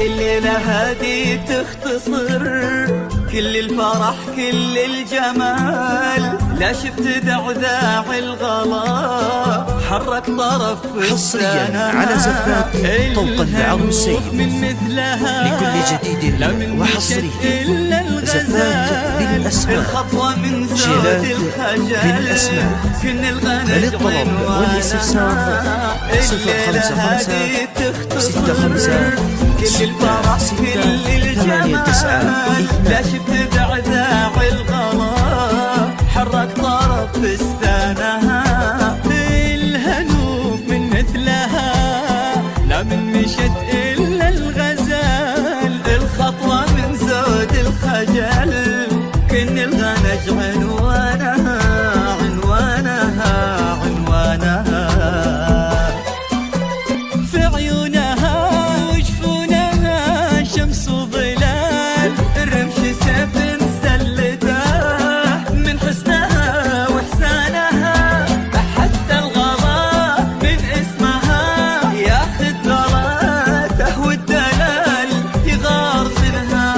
الليلة هادي تختصر كل الفرح كل الجمال، لا شفت دعذاع الغلا حرك طرف حصريا على زفات طوق العروسين لكل جديد وحصري. زفات بالأسماء، جيلات بالأسماء، للطلب والاستفسار 055 65 6 6 8 9 لا شفت دعذاع الغلا حرك طرف فستانها، الهنوف من مثلها لا من مشت إلا الغزال، الخطوة من زود الخجل كن الغنج عنوانها عنوانها عنوانها، في عيونها وجفونها شمس وظلال، الرمش سيف مسلته من حسنها وإحسانها، حتى الغلا من اسمها ياخذ ضلاته والدلال، يغار منها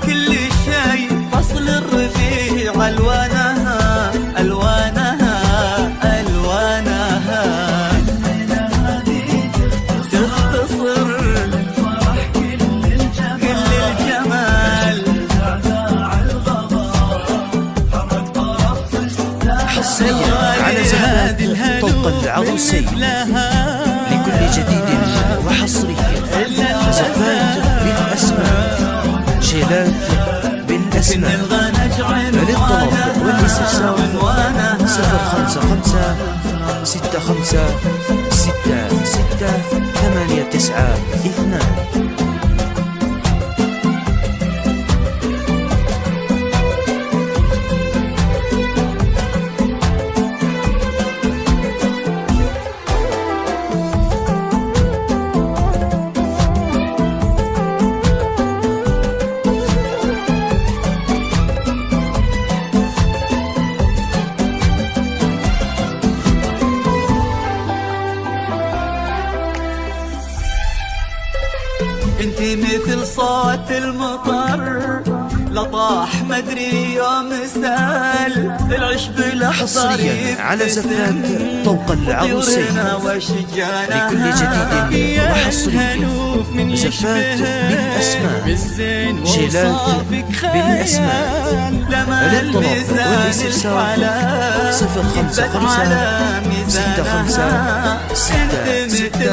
كل شيء فصل الربيع ألوانها ألوانها ألوانها، تختصر كل الجمال. حصريا على زفات طوق العروسين لكل جديد وحصري. زفات بالأسماء، جيلات بالأسماء، للطلب والاستفسار 055 65 6 6 8 9 2. انتي مثل صوت المطر لطاح مدري يوم سال، العشب الاحضر حصريا على زفات طوق العروسين لكل جديد وحصري. زفات بالأسماء، جيلات بالأسماء، للطلب والاستفسار 055 65 6 6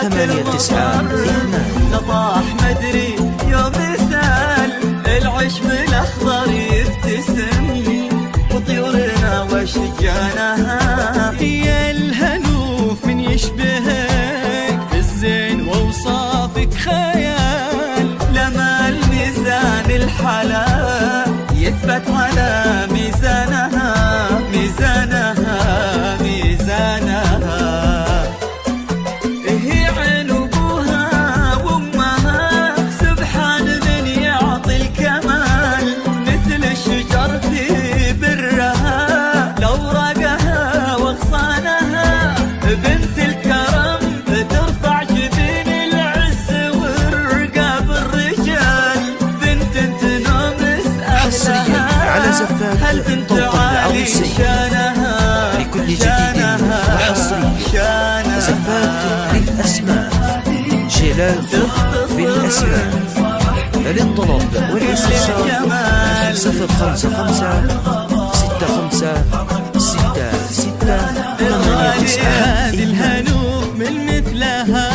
8 9 2. لطاح مدري يوم سال، العشب الاخضر يبتسم وطيورنا واشجانها، يا الهنوف من يشبهك بالزين واوصافك خيال، لما الميزان الحلا يثبت على ميزانها ميزانها ميزانها، هي عين ابوها وامها سبحان من يعطي الكمال، مثل الشجر في برها لوراقها واغصانها، بنت الكرم ترفع جبين العز والرقاب الرجال، بنت تنومس اهلها على زفات طوق العروسين لكل جديد وحصري. زفات بالأسماء، جيلات بالأسماء، للطلب والاستفسار 055 65 6 6 8 9. هذه الهنوف من مثلها